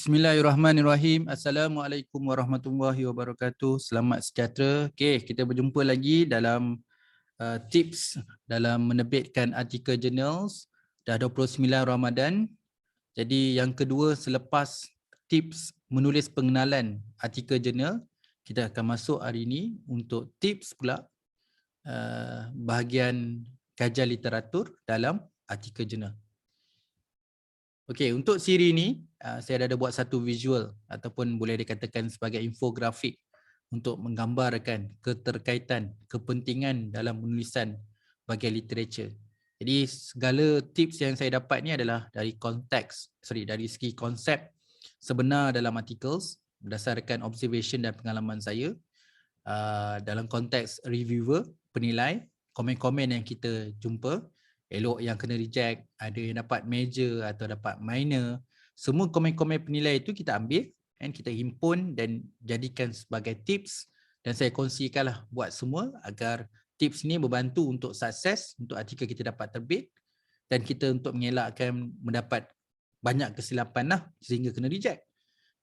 Bismillahirrahmanirrahim. Assalamualaikum warahmatullahi wabarakatuh. Selamat sejahtera. Okey, kita berjumpa lagi dalam tips dalam menerbitkan artikel journals. Dah 29 Ramadan. Jadi yang kedua selepas tips menulis pengenalan artikel jurnal, kita akan masuk hari ini untuk tips pula bahagian kajian literatur dalam artikel jurnal. Okey, untuk siri ni saya ada buat satu visual ataupun boleh dikatakan sebagai infografik untuk menggambarkan keterkaitan, kepentingan dalam penulisan bahagian literature. Jadi segala tips yang saya dapat ni adalah dari dari segi konsep sebenar dalam articles berdasarkan observation dan pengalaman saya dalam konteks reviewer, penilai, komen-komen yang kita jumpa. Elok yang kena reject, ada yang dapat major atau dapat minor. Semua komen-komen penilai itu kita ambil dan kita himpun dan jadikan sebagai tips dan saya kongsikanlah buat semua agar tips ni membantu untuk sukses untuk artikel kita dapat terbit dan kita untuk mengelakkan mendapat banyak kesilapan lah sehingga kena reject.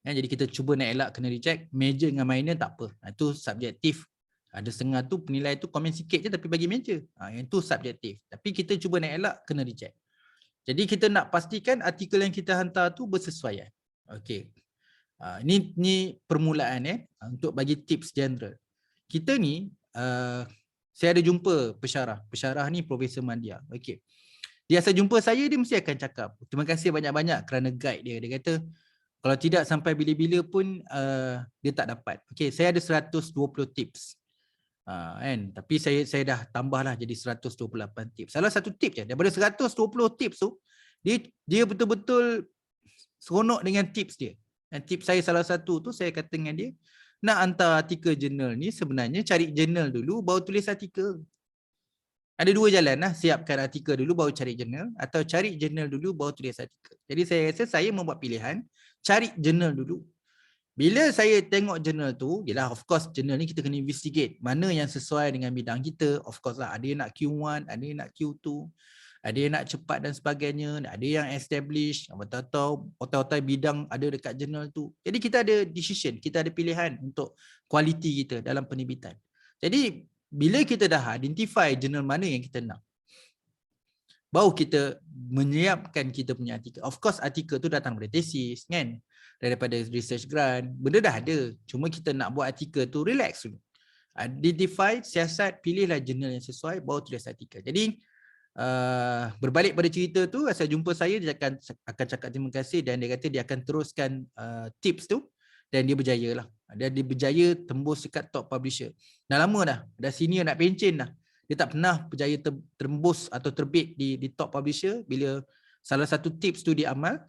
Jadi kita cuba nak elak kena reject, major dengan minor tak apa. Itu subjektif. Ada setengah tu penilai tu komen sikit je tapi bagi major. Yang tu subjektif. Tapi kita cuba nak elak kena reject. Jadi kita nak pastikan artikel yang kita hantar tu bersesuaian. Okey. Ni permulaan untuk bagi tips general. Kita ni saya ada jumpa pensyarah. Pensyarah ni Profesor Mandia. Okey. Dia asal jumpa saya dia mesti akan cakap, terima kasih banyak-banyak kerana guide dia. Dia kata kalau tidak sampai bila-bila pun dia tak dapat. Okey, saya ada 120 tips. Kan? Tapi saya dah tambahlah jadi 128 tips. Salah satu tips je daripada 120 tips tu dia betul-betul seronok dengan tips dia. Dan tips saya salah satu tu saya kata dengan dia, nak hantar artikel jurnal ni sebenarnya cari jurnal dulu baru tulis artikel. Ada dua jalan lah, siapkan artikel dulu baru cari jurnal atau cari jurnal dulu baru tulis artikel. Jadi saya rasa saya membuat pilihan cari jurnal dulu. Bila saya tengok jurnal tu, yalah of course jurnal ni kita kena investigate mana yang sesuai dengan bidang kita. Of course lah, ada yang nak Q1, ada yang nak Q2, ada yang nak cepat dan sebagainya, ada yang establish, atau hotel-hotel bidang ada dekat jurnal tu. Jadi kita ada decision, kita ada pilihan untuk kualiti kita dalam penerbitan. Jadi bila kita dah identify jurnal mana yang kita nak, baru kita menyiapkan kita punya artikel. Of course artikel tu datang dari tesis kan, daripada research grant, benda dah ada. Cuma kita nak buat artikel tu relax dulu. Identify, siasat, pilihlah jurnal yang sesuai, baru tulis artikel. Jadi berbalik pada cerita tu, asal jumpa saya dia akan cakap terima kasih dan dia kata dia akan teruskan tips tu dan dia berjaya lah. Dia berjaya tembus dekat top publisher. Dah lama dah senior nak pencen dah. Dia tak pernah berjaya terembus atau terbit di top publisher. Bila salah satu tips tu dia amal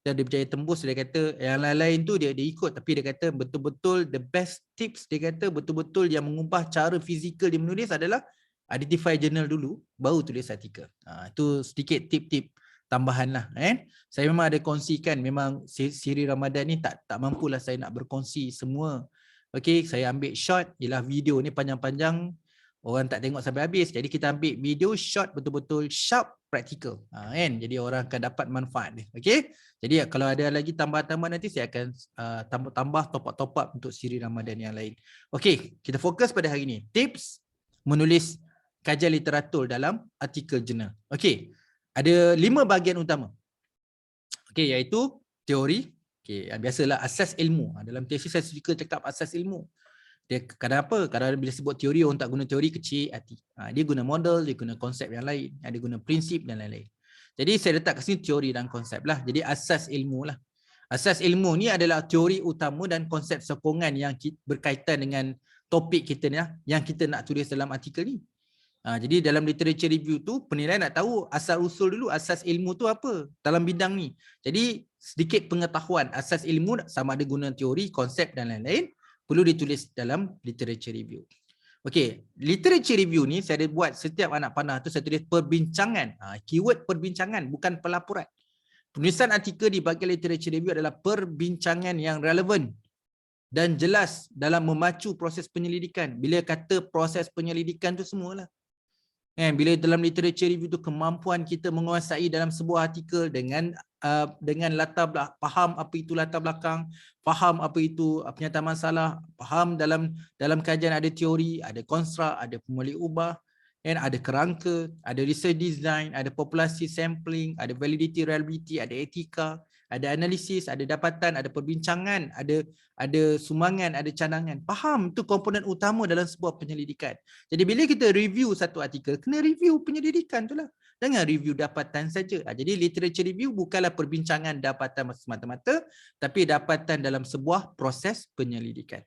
dan dia berjaya tembus, dia kata yang lain-lain tu dia ikut, tapi dia kata betul-betul the best tips, dia kata betul-betul yang mengubah cara fizikal dia menulis adalah identify jurnal dulu baru tulis artikel. Itu sedikit tip-tip tambahan lah Saya memang ada kongsikan, memang siri Ramadan ni tak mampulah saya nak berkongsi semua. Okey, saya ambil short, ialah video ni panjang-panjang orang tak tengok sampai habis. Jadi kita ambil video short betul-betul sharp, practical. Jadi orang akan dapat manfaat dia. Okey. Jadi kalau ada lagi tambah-tambah nanti saya akan tambah top up untuk siri Ramadan yang lain. Okey, kita fokus pada hari ini. Tips menulis kajian literatur dalam artikel jurnal. Okey. Ada 5 bahagian utama. Okey, iaitu teori. Okey, biasalah asas ilmu. Dalam tesis saya suka cakap asas ilmu. Dia kenapa? Kadang bila sebut teori orang tak guna teori kecil hati. Dia guna model, dia guna konsep yang lain, dia guna prinsip dan lain-lain. Jadi saya letak ke sini teori dan konsep lah. Jadi asas ilmu lah. Asas ilmu ni adalah teori utama dan konsep sokongan yang berkaitan dengan topik kita ni yang kita nak tulis dalam artikel ni. Jadi dalam literature review tu penilai nak tahu asal usul dulu, asas ilmu tu apa dalam bidang ni. Jadi sedikit pengetahuan asas ilmu sama ada guna teori, konsep dan lain-lain perlu ditulis dalam literature review. Okey, literature review ni saya ada buat setiap anak panah tu saya tulis perbincangan. Keyword perbincangan bukan pelaporan. Penulisan artikel di bahagian literature review adalah perbincangan yang relevan dan jelas dalam memacu proses penyelidikan. Bila kata proses penyelidikan tu semualah. Bila dalam literature review tu kemampuan kita menguasai dalam sebuah artikel dengan dengan faham apa itu latar belakang, faham apa itu penyataan masalah, faham dalam kajian ada teori, ada konstruk, ada pemulih ubah, and ada kerangka, ada research design, ada populasi sampling, ada validity reliability, ada etika, ada analisis, ada dapatan, ada perbincangan, ada sumbangan, ada cadangan. Faham tu komponen utama dalam sebuah penyelidikan. Jadi bila kita review satu artikel, kena review penyelidikan tu lah. Jangan review dapatan saja. Jadi literature review bukanlah perbincangan dapatan semata-mata, tapi dapatan dalam sebuah proses penyelidikan.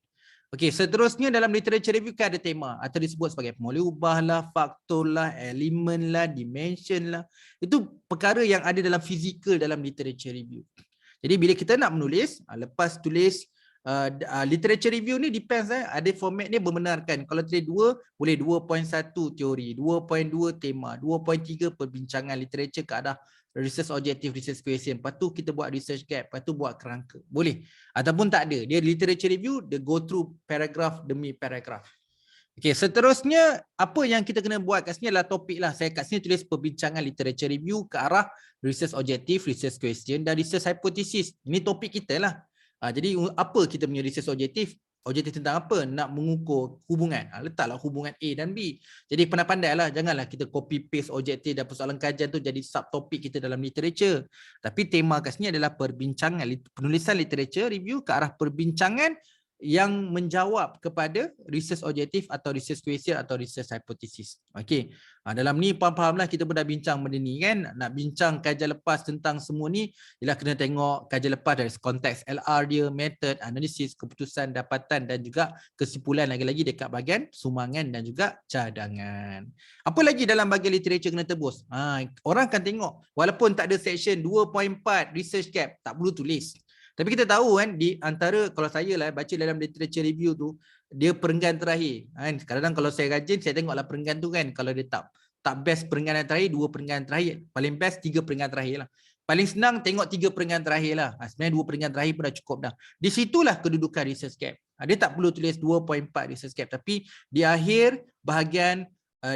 Okey, seterusnya dalam literature review kan ada tema atau disebut sebagai pemulih ubah lah, faktor lah, elemen lah, dimension lah. Itu perkara yang ada dalam fizikal dalam literature review. Jadi bila kita nak menulis, lepas tulis literature review ni depends ada format ni membenarkan. Kalau tulis 2 boleh 2.1 teori, 2.2 tema, 2.3 perbincangan literature ke arah research objective, research question. Lepas tu kita buat research gap, lepas tu buat kerangka. Boleh. Ataupun tak ada. Dia literature review, dia go through paragraph demi paragraph. Okey, seterusnya apa yang kita kena buat kat sini adalah topik lah. Saya kat sini tulis perbincangan literature review ke arah research objective, research question dan research hypothesis. Ini topik kita lah. Jadi apa kita punya research objective? Objektif tentang apa? Nak mengukur hubungan. Letaklah hubungan A dan B. Jadi pandai-pandai lah. Janganlah kita copy paste objektif dan persoalan kajian tu jadi subtopik kita dalam literature. Tapi tema kat sini adalah perbincangan, penulisan literature review ke arah perbincangan yang menjawab kepada research objektif atau research question atau research hypothesis. Okey. Dalam ni faham-fahamlah kita pun dah bincang benda ni kan. Nak bincang kajian lepas tentang semua ni, ialah kena tengok kajian lepas dari konteks LR dia, method, analisis, keputusan, dapatan dan juga kesimpulan lagi-lagi dekat bahagian sumbangan dan juga cadangan. Apa lagi dalam bahagian literature kena tebus? Orang akan tengok walaupun tak ada section 2.4 research gap, tak perlu tulis. Tapi kita tahu kan di antara, kalau saya lah baca dalam literature review tu, dia perenggan terakhir kan. Kadang-kadang kalau saya rajin saya tengoklah perenggan tu kan. Kalau dia tak best perenggan terakhir, 2 perenggan terakhir. Paling best 3 perenggan terakhir lah. Paling senang tengok 3 perenggan terakhir lah. Sebenarnya 2 perenggan terakhir pun dah cukup dah. Di situlah kedudukan research gap. Dia tak perlu tulis 2.4 research gap, tapi di akhir bahagian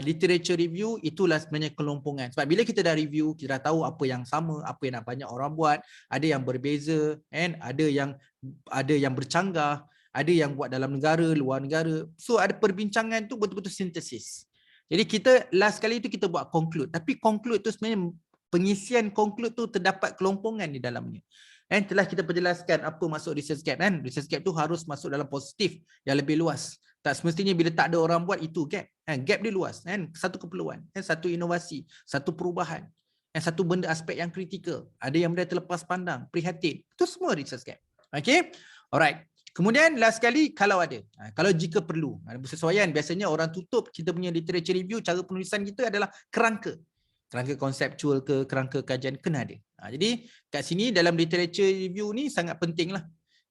literature review itulah sebenarnya kelompongan. Sebab bila kita dah review, kita dah tahu apa yang sama, apa yang nak banyak orang buat, ada yang berbeza, and ada yang bercanggah, ada yang buat dalam negara, luar negara. So ada perbincangan tu betul-betul sintesis. Jadi kita last kali tu kita buat conclude, tapi conclude tu sebenarnya pengisian conclude tu terdapat kelompongan di dalamnya. And telah kita perjelaskan apa masuk research gap kan. Research gap tu harus masuk dalam positif yang lebih luas. Tak semestinya bila tak ada orang buat itu gap. Gap dia luas kan. Satu keperluan, satu inovasi, satu perubahan, satu benda aspek yang kritikal. Ada yang benda terlepas pandang, prihatin. Itu semua research gap. Okay. Alright. Kemudian last sekali kalau ada. Kalau jika perlu. Bersesuaian biasanya orang tutup kita punya literature review, cara penulisan kita adalah kerangka. Kerangka konseptual ke kerangka kajian kena ada. Jadi kat sini dalam literature review ni sangat penting lah.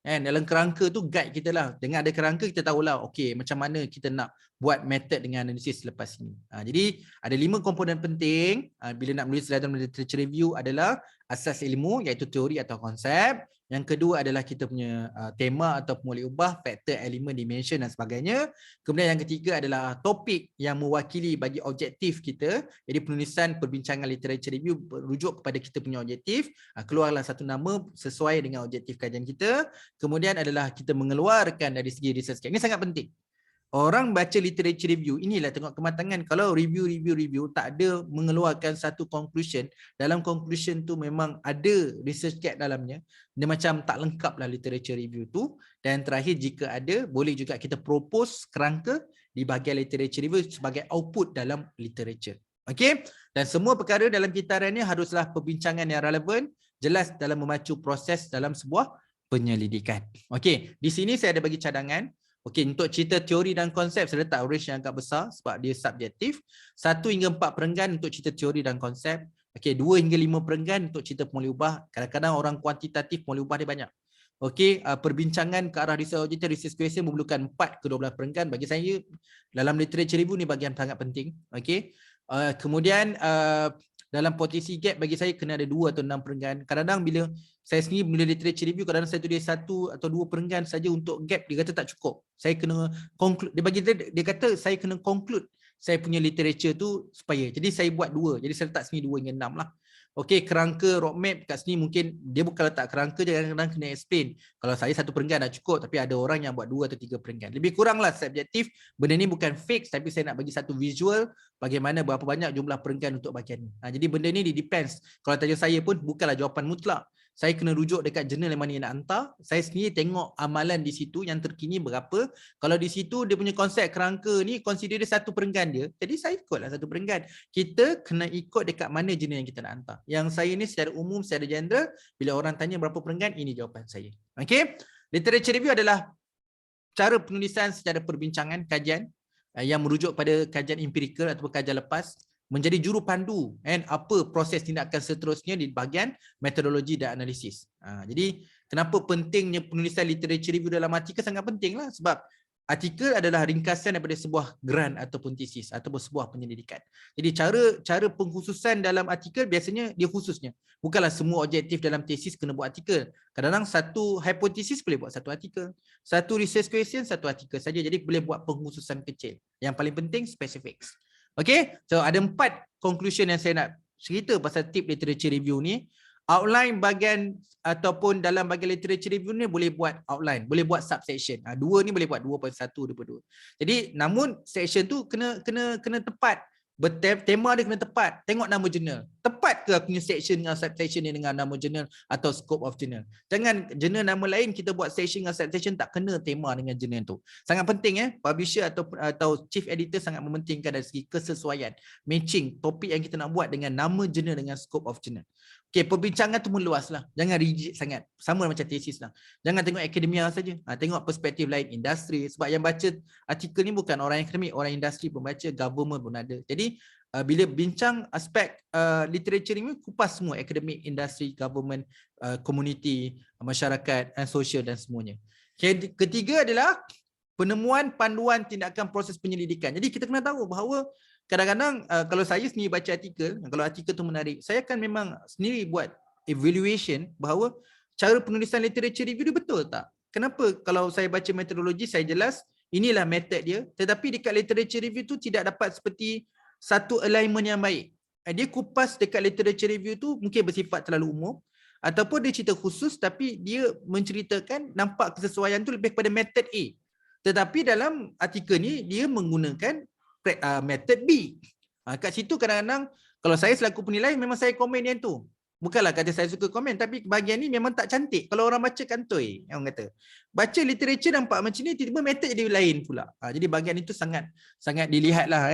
Dalam kerangka tu guide kita lah. Dengan ada kerangka kita tahulah okey macam mana kita nak buat method dengan analisis selepas ini. Jadi ada 5 komponen penting bila nak menulis dalam literature review adalah asas ilmu iaitu teori atau konsep. Yang kedua adalah kita punya tema atau pemulih ubah, faktor, elemen, dimension dan sebagainya. Kemudian yang ketiga adalah topik yang mewakili bagi objektif kita. Jadi penulisan perbincangan literature review berujuk kepada kita punya objektif. Keluarlah satu nama sesuai dengan objektif kajian kita. Kemudian adalah kita mengeluarkan dari segi research gap. Ini sangat penting. Orang baca literature review, inilah tengok kematangan. Kalau review tak ada mengeluarkan satu conclusion, dalam conclusion tu memang ada research gap dalamnya, dia macam tak lengkap lah literature review tu. Dan terakhir jika ada, boleh juga kita propose kerangka di bahagian literature review sebagai output dalam literature. Okey? Dan semua perkara dalam kitaran ni haruslah perbincangan yang relevan, jelas dalam memacu proses dalam sebuah penyelidikan. Okey, di sini saya ada bagi cadangan. Okey, untuk cerita teori dan konsep saya letak range yang agak besar sebab dia subjektif. 1 hingga 4 perenggan untuk cerita teori dan konsep. Okey, 2 hingga 5 perenggan untuk cerita pemulih ubah. Kadang-kadang orang kuantitatif pemulih ubah dia banyak. Okey, perbincangan ke arah research objective, research question memerlukan 4 ke 12 perenggan. Bagi saya dalam literature review ni bahagian sangat penting. Okey. Kemudian dalam potensi gap bagi saya kena ada 2 atau 6 perenggan. Kadang-kadang bila saya sendiri bila literature review, kadang-kadang saya tulis 1 atau 2 perenggan saja untuk gap, dia kata tak cukup. Saya kena conclude. Dia kata saya kena conclude saya punya literature tu supaya. Jadi saya buat 2. Jadi saya letak sini 2 hingga 6 lah. okey kerangka roadmap kat sini mungkin dia bukan letak kerangka je, kadang-kadang kena explain. Kalau saya satu perenggan dah cukup, tapi ada orang yang buat 2 atau 3 perenggan. Lebih kuranglah subjektif, benda ni bukan fix tapi saya nak bagi satu visual bagaimana berapa banyak jumlah perenggan untuk bahagian ni. Jadi benda ni depends. Kalau tanya saya pun bukanlah jawapan mutlak. Saya kena rujuk dekat jurnal yang mana yang nak hantar. Saya sendiri tengok amalan di situ yang terkini berapa. Kalau di situ dia punya konsep kerangka ni consider dia satu perenggan dia. Jadi saya ikutlah satu perenggan. Kita kena ikut dekat mana jurnal yang kita nak hantar. Yang saya ni secara umum, secara general, bila orang tanya berapa perenggan, ini jawapan saya. Okey. Literature review adalah cara penulisan secara perbincangan, kajian yang merujuk pada kajian empirikal ataupun kajian lepas, menjadi juru pandu apa proses tindakan seterusnya di bahagian metodologi dan analisis. Jadi kenapa pentingnya penulisan literature review dalam artikel sangat penting lah, sebab artikel adalah ringkasan daripada sebuah grant ataupun tesis ataupun sebuah penyelidikan. Jadi cara pengkhususan dalam artikel biasanya dia khususnya. Bukanlah semua objektif dalam tesis kena buat artikel. Kadang-kadang satu hipotesis boleh buat satu artikel. Satu research question satu artikel saja. Jadi boleh buat pengkhususan kecil. Yang paling penting specifics. Okay, so ada 4 conclusion yang saya nak cerita pasal tip literature review ni. Outline bahagian ataupun dalam bahagian literature review ni boleh buat outline, boleh buat subsection. 2 ni boleh buat 2.1, 2.2. Jadi namun section tu kena tepat. Tema dia kena tepat. Tengok nama jurnal. Tepat ke aku punya section dengan subsection ni dengan nama jurnal atau scope of jurnal. Jangan jurnal nama lain kita buat section dengan subsection tak kena tema dengan jurnal tu. Sangat penting publisher atau chief editor sangat mementingkan dari segi kesesuaian, matching topik yang kita nak buat dengan nama jurnal dengan scope of jurnal. Okey, perbincangan tu meluas lah. Jangan rigid sangat. Sama macam tesis lah. Jangan tengok akademia saja. Tengok perspektif lain, industri. Sebab yang baca artikel ni bukan orang akademik, orang industri pun baca, government pun ada. Jadi bila bincang aspek literature ni kupas semua, akademik, industri, government, community, masyarakat, sosial dan semuanya. Okay, ketiga adalah penemuan panduan tindakan proses penyelidikan. Jadi kita kena tahu bahawa kadang-kadang kalau saya sendiri baca artikel, kalau artikel tu menarik, saya akan memang sendiri buat evaluation bahawa cara penulisan literature review dia betul tak? Kenapa kalau saya baca metodologi saya jelas inilah method dia, tetapi dekat literature review tu tidak dapat seperti satu alignment yang baik. Dia kupas dekat literature review tu mungkin bersifat terlalu umum, ataupun dia cerita khusus tapi dia menceritakan nampak kesesuaian tu lebih kepada method A. Tetapi dalam artikel ni dia menggunakan method B. Kat situ kadang-kadang kalau saya selaku penilai memang saya komen yang tu. Bukanlah kata saya suka komen, tapi bahagian ni memang tak cantik. Kalau orang baca kantoi, orang kata. Baca literature nampak macam ni, tiba-tiba method dia lain pula. Jadi bahagian itu sangat dilihatlah.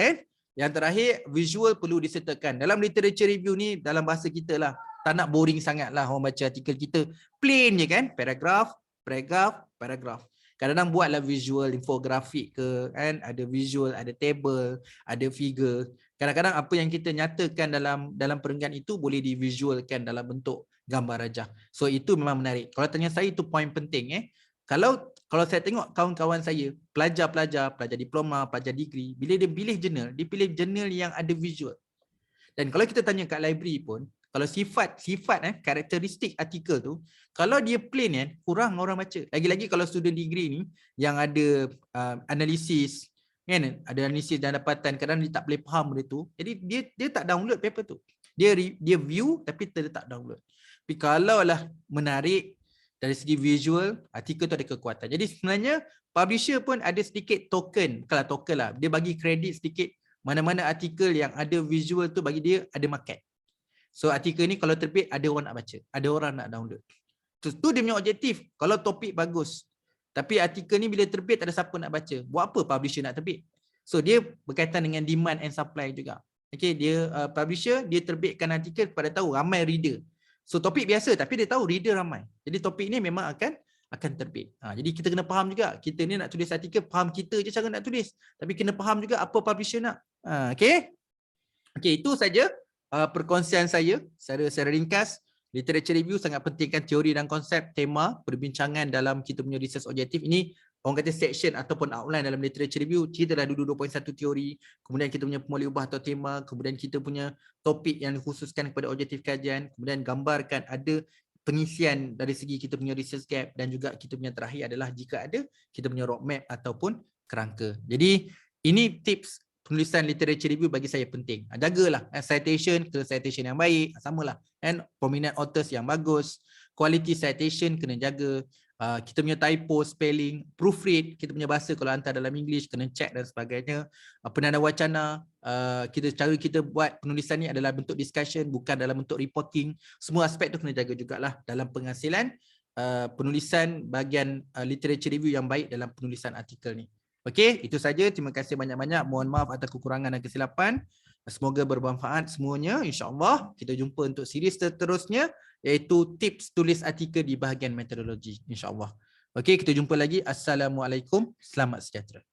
Yang terakhir, visual perlu disertakan. Dalam literature review ni, dalam bahasa kita lah, tak nak boring sangat lah orang baca artikel kita. Plain je kan, paragraf, paragraf. Kadang-kadang buatlah visual, infografik ke, kan? Ada visual, ada table, ada figure. Kadang-kadang apa yang kita nyatakan dalam perenggan itu boleh divisualkan dalam bentuk gambar rajah. So itu memang menarik. Kalau tanya saya itu poin penting. Kalau saya tengok kawan-kawan saya, pelajar diploma, pelajar degree, bila dia pilih jurnal yang ada visual. Dan kalau kita tanya kat library pun, kalau sifat karakteristik artikel tu, kalau dia plain kurang orang baca. Lagi-lagi kalau student degree ni yang ada analisis, kan, ada analisis dan dapatan, kadang dia tak boleh faham benda tu. Jadi dia tak download paper tu. Dia view tapi dia tak download. Tapi kalaulah menarik dari segi visual, artikel tu ada kekuatan. Jadi sebenarnya publisher pun ada sedikit token, bukanlah token lah, dia bagi kredit sedikit mana-mana artikel yang ada visual tu bagi dia ada market. So artikel ni kalau terbit ada orang nak baca, ada orang nak download. Tu dia punya objektif. Kalau topik bagus, tapi artikel ni bila terbit tak ada siapa nak baca, buat apa publisher nak terbit? So dia berkaitan dengan demand and supply juga. Okay, dia publisher dia terbitkan artikel pada tahu ramai reader. So topik biasa tapi dia tahu reader ramai. Jadi topik ni memang akan terbit. Jadi kita kena faham juga. Kita ni nak tulis artikel, faham kita je cara nak tulis. Tapi kena faham juga apa publisher nak. Okay, itu saja perkongsian saya secara ringkas. Literature review sangat pentingkan teori dan konsep, tema, perbincangan dalam kita punya research objektif. Ini orang kata section ataupun outline dalam literature review. Kita dah duduk 2.1 teori, kemudian kita punya pemulih ubah atau tema, kemudian kita punya topik yang dikhususkan kepada objektif kajian, kemudian gambarkan ada pengisian dari segi kita punya research gap, dan juga kita punya terakhir adalah jika ada kita punya roadmap ataupun kerangka. Jadi ini tips penulisan literature review bagi saya penting. Jagalah citation ke citation yang baik, samalah. And prominent authors yang bagus, quality citation kena jaga. Kita punya typo, spelling, proofread, kita punya bahasa kalau hantar dalam English kena check dan sebagainya. Penanda wacana, cara kita buat penulisan ni adalah bentuk discussion, bukan dalam bentuk reporting. Semua aspek tu kena jaga jugalah dalam penghasilan penulisan bahagian literature review yang baik dalam penulisan artikel ni. Okey, itu saja. Terima kasih banyak-banyak. Mohon maaf atas kekurangan dan kesilapan. Semoga bermanfaat semuanya. InsyaAllah kita jumpa untuk siri seterusnya, iaitu tips tulis artikel di bahagian metodologi. InsyaAllah. Okey, kita jumpa lagi. Assalamualaikum. Selamat sejahtera.